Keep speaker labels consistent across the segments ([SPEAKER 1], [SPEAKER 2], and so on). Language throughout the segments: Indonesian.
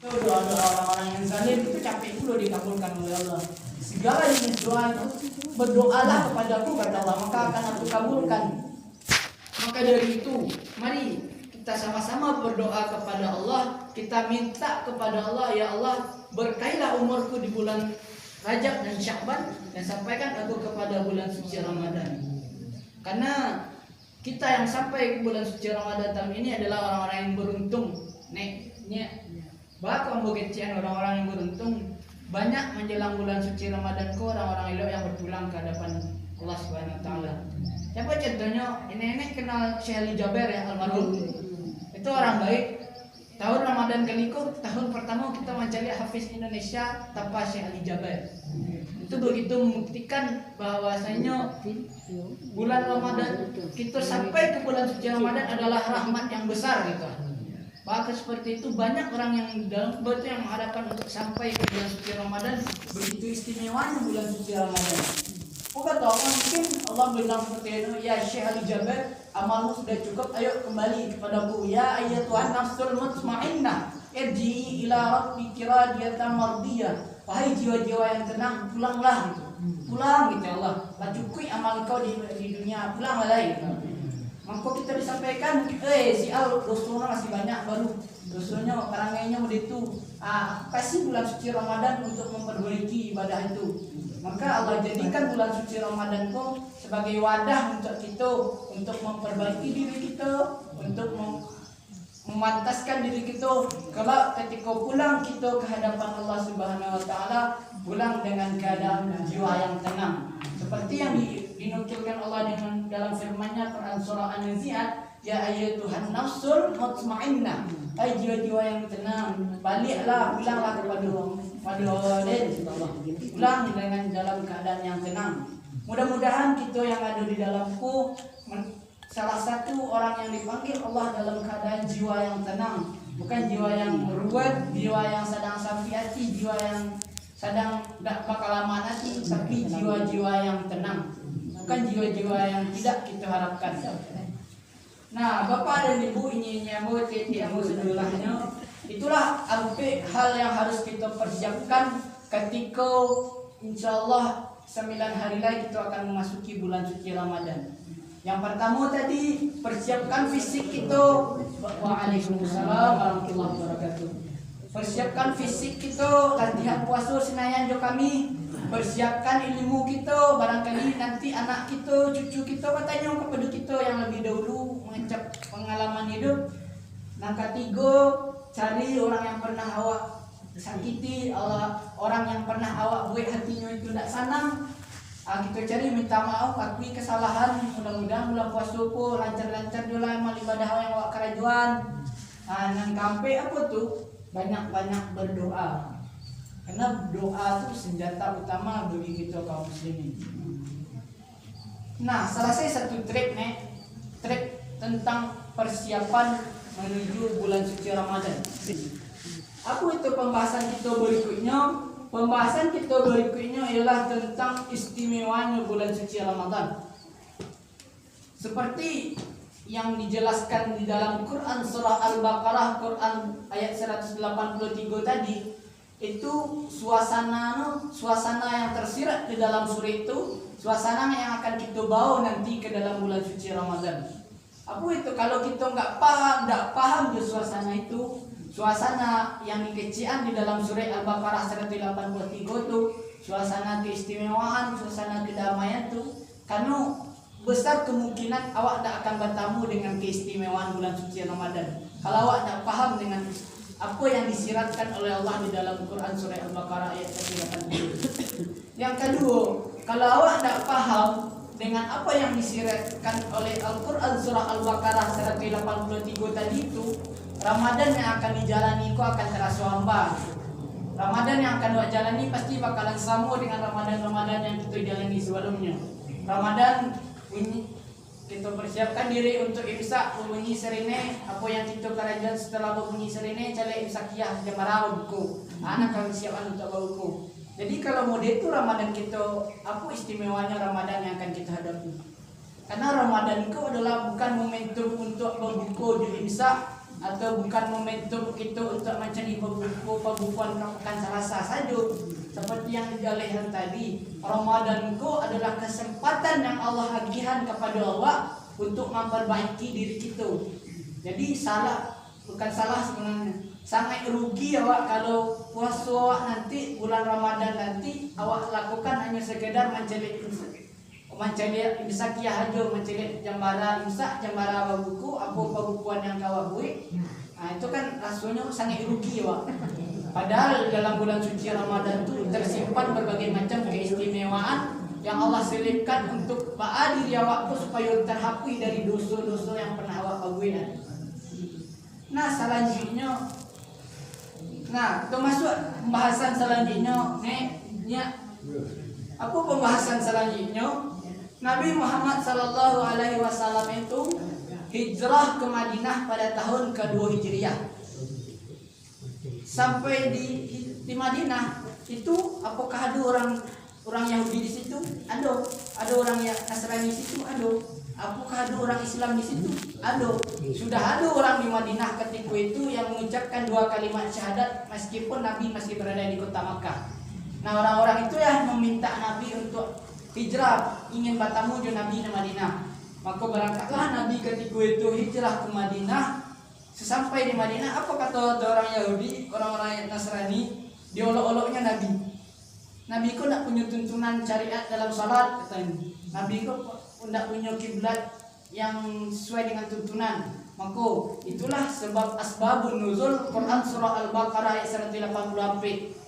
[SPEAKER 1] Doa-doa orang-orang yang zalim itu capek dulu dikabulkan oleh Allah. Segala jenis doa itu berdoalah kepadaku kata Allah, maka akan aku kabulkan. Maka dari itu, mari kita sama-sama berdoa kepada Allah. Kita minta kepada Allah, ya Allah, berkailah umurku di bulan Rajab dan Sya'ban, dan sampaikan aku kepada bulan suci Ramadan. Karena kita yang sampai ke bulan suci Ramadan tahun ini adalah orang-orang yang beruntung. Bahkan kecian orang-orang yang beruntung banyak menjelang bulan suci Ramadan ko orang-orang elok yang berpulang ke hadapan Allah Subhanahu wa taala. Siapa contohnya? Nenek kenal Syekh Ali Jaber ya, almarhum. Itu orang baik. Tahun Ramadan kali itu tahun pertama kita mencari hafiz Indonesia tanpa Syekh Ali Jaber. Itu begitu membuktikan bahwasanya bulan Ramadan kita sampai ke bulan suci Ramadan adalah rahmat yang besar gitu. Bahkan seperti itu banyak orang yang dalam kubur yang mengharapkan untuk sampai ke bulan suci Ramadan. Begitu istimewanya bulan suci Ramadan. Kata Allah, mungkin Allah bilang seperti itu, ya Syekh Ali Jaber, amalmu sudah cukup, ayo kembali kepadaku. Ya ayyatuhan nafsul mutmainnah, irji'i ila rabbiki radiyatan mardiyah. Wahai jiwa-jiwa yang tenang, pulanglah gitu. Pulang gitu ya Allah. Lah cukup amal kau di dunia, pulanglah gitu. Maka kita disampaikan, si Al dosanya masih banyak baru. Dosanya karangnya begitu. Kasih bulan suci Ramadan untuk memperbaiki ibadah itu. Maka Allah jadikan bulan suci Ramadan itu sebagai wadah untuk kita, untuk memperbaiki diri kita, untuk memantaskan diri kita. Kalau ketika pulang kita ke hadapan Allah Subhanahu wa taala, pulang dengan keadaan jiwa yang tenang. Seperti yang dinukilkan Allah dengan dalam firman-Nya Quran surah An-Nazi'at, ya ayyatuhan nafsul mutmainnah, hai jiwa-jiwa yang tenang, baliklah, pulanglah kepada Allah, pulang dengan dalam keadaan yang tenang. Mudah-mudahan kita yang ada di dalamku salah satu orang yang dipanggil Allah dalam keadaan jiwa yang tenang, bukan jiwa yang ruwet, jiwa yang sedang sapi hati, jiwa yang sedang gak bakal lama nanti, tapi jiwa-jiwa yang tenang, bukan jiwa-jiwa yang tidak kita harapkan. Nah, Bapak dan Ibu, ini nyamu titiamu sedulahnya, itulah hal yang harus kita persiapkan ketika insyaallah 9 hari lagi kita akan memasuki bulan suci Ramadan. Yang pertama tadi, persiapkan fisik kita. Waalaikumsalam warahmatullahi wabarakatuh. Persiapkan fisik kita, latihan puasa senayan jo kami. Persiapkan ilmu kita, barangkali nanti anak kita, cucu kita katanya kepada kita yang lebih dahulu mengecap pengalaman hidup. Nah, ketiga, cari orang yang pernah awak sakiti, orang yang pernah awak buat hatinya itu tidak senang. Kita cari minta maaf, akui kesalahan. Mudah-mudahan bulan puasa ko lancar-lancar juga amal ibadah yang awak kerajuan. Nan kampe apa tuh? Banyak-banyak berdoa. Karena doa itu senjata utama bagi kita kaum muslimin. Nah, selesai satu trik tentang persiapan menuju bulan suci Ramadan. Apa itu pembahasan kita berikutnya? Pembahasan kita berikutnya ialah tentang istimewanya bulan suci Ramadan. Seperti yang dijelaskan di dalam Quran surah Al-Baqarah, Quran ayat 183 tadi, itu suasana yang tersirat di dalam surah itu, suasana yang akan kita bawa nanti ke dalam bulan suci Ramadan. Apa itu? Kalau kita nggak paham di suasana itu, suasana yang dikecian di dalam surah Al-Baqarah 183 itu, suasana keistimewaan, suasana kedamaian itu, karena besar kemungkinan awak tak akan bertemu dengan keistimewaan bulan suci Ramadan kalau awak tak paham dengan apa yang disiratkan oleh Allah di dalam Quran surah Al-Baqarah ayat 180. Yang kedua, kalau awak tak paham dengan apa yang disiratkan oleh Al-Quran surah Al-Baqarah 183 tadi itu, Ramadan yang akan dijalani kau akan terasa hamba. Ramadan yang akan awak jalani pasti bakalan sama dengan Ramadan yang kita jalani sebelumnya. Ramadan ini kita persiapkan diri untuk imsak berbunyi serene. Apa yang kita kerajaan setelah berbunyi serene, cale imsakiyah jamaah buku. Anak kami siapkan untuk buku. Jadi kalau mode itu Ramadan kita, apa istimewanya Ramadan yang akan kita hadapi? Karena Ramadan itu adalah bukan momentum untuk berbuka di imsak, atau bukan momentum kita untuk mencari pembukuan pekan Selasa saja. Seperti yang dijalihan tadi, Ramadan itu adalah kesempatan yang Allah agihan kepada Allah untuk memperbaiki diri kita. Jadi bukan salah sebenarnya, sangat rugi awak kalau puasa awak nanti bulan Ramadan nanti awak lakukan hanya sekedar mencari imsakiah aja, mencari jambara imsak, jambara buku, apa pembukuan yang kau buat. Nah, itu kan rasanya sangat rugi awak. Padahal dalam bulan suci Ramadan itu tersimpan berbagai macam keistimewaan yang Allah selipkan untuk diri awak tu supaya terhapus dari dosa-dosa yang pernah awak buat. Nah, selanjutnya, termasuk pembahasan selanjutnya, apa pembahasan selanjutnya? Nabi Muhammad Sallallahu Alaihi Wasallam itu hijrah ke Madinah pada tahun kedua Hijriah. Sampai di Madinah itu, apakah ada orang Yahudi di situ? Ada orang yang Nasrani di situ? Ada. Apakah ada orang Islam di situ? Ada. Sudah ada orang di Madinah ketika itu yang mengucapkan 2 kalimat syahadat meskipun Nabi masih berada di kota Makkah. Nah, orang-orang itu yang meminta Nabi untuk hijrah, ingin bertemu dengan Nabi di Madinah. Maka berangkatlah Nabi ketika itu hijrah ke Madinah. Sesampai di Madinah, apa kata orang Yahudi, orang-orang Nasrani, diolok-oloknya Nabi. Nabi kok tidak punya tuntunan syariat dalam salat, katanya. Nabi kok tidak punya kiblat yang sesuai dengan tuntunan. Maka itulah sebab asbabun nuzul Quran surah Al-Baqarah ayat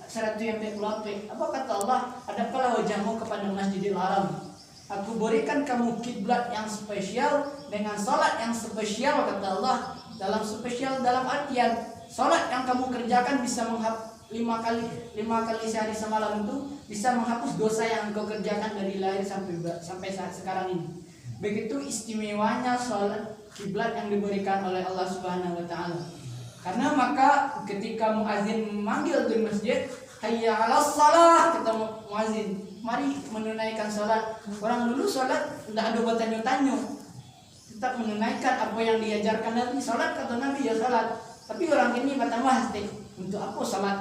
[SPEAKER 1] 184. Apa kata Allah? Hadapkanlah wajahmu kepada Masjidil Haram. Aku berikan kamu kiblat yang spesial dengan salat yang spesial, kata Allah. Dalam spesial dalam artian salat yang kamu kerjakan bisa menghapus 5 kali sehari semalam itu bisa menghapus dosa yang kau kerjakan dari lahir sampai saat sekarang ini. Begitu istimewanya salat kiblat yang diberikan oleh Allah Subhanahu wa taala. Karena maka ketika muazin memanggil di masjid, hayya 'alas shalah, kata muazin, mari menunaikan salat. Orang dulu salat tidak ada bertanya-tanya, tetap menunaikan apa yang diajarkan Nabi. Salat kata Nabi ya salat. Tapi orang ini bertambah untuk apa salat?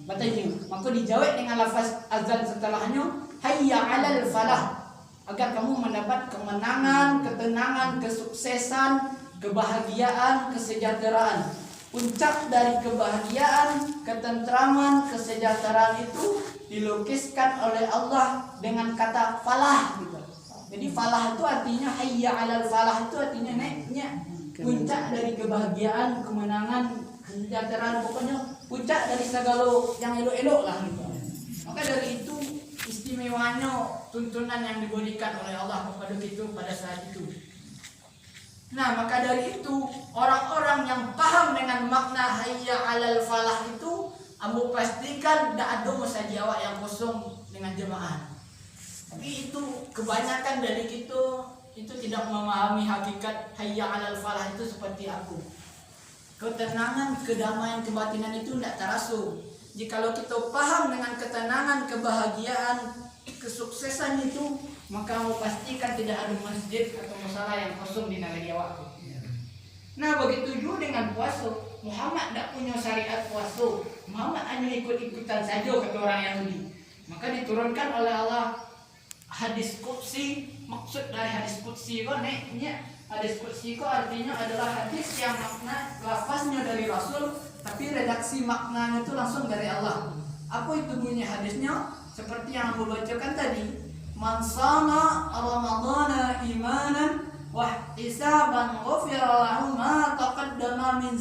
[SPEAKER 1] Bertanya. Maka dijawab dengan lafaz azan setelahnya, hayya 'alal falah, agar kamu mendapat kemenangan, ketenangan, kesuksesan, kebahagiaan, kesejahteraan. Puncak dari kebahagiaan, ketentraman, kesejahteraan itu dilukiskan oleh Allah dengan kata falah gitu. Jadi falah itu artinya hayya 'alal falah, itu artinya naiknya puncak dari kebahagiaan, kemenangan, kesejahteraan, pokoknya puncak dari segala yang elok-elok lah gitu. Maka dari itu istimewanya tuntunan yang diberikan oleh Allah kepada kita pada saat itu. Nah, maka dari itu orang-orang yang paham dengan makna hayya 'alal falah itu, ambo pastikan tidak ada masjid awak yang kosong dengan jemaah. Tapi itu kebanyakan dari kita itu tidak memahami hakikat hayya 'alal falah itu seperti aku. Ketenangan, kedamaian, kebatinan itu tidak terasa. Jikalau kita paham dengan ketenangan, kebahagiaan, kesuksesan itu, maka mau pastikan tidak ada masjid atau musala yang kosong di negeri awak. Nah, begitu juga dengan puasa. Muhammad tidak punya syariat puasa. Muhammad hanya ikut-ikutan saja, kata orang Yahudi. Maka diturunkan oleh Allah hadis qudsi. Maksud dari hadis qudsi itu hadis qudsi itu artinya adalah hadis yang makna lafaznya dari Rasul, tapi redaksi maknanya itu langsung dari Allah. Apa itu bunyi hadisnya? Seperti yang aku bacakan tadi, man sama ramadhana imanan wa ihtisaban ghufira lahu ma taqaddama min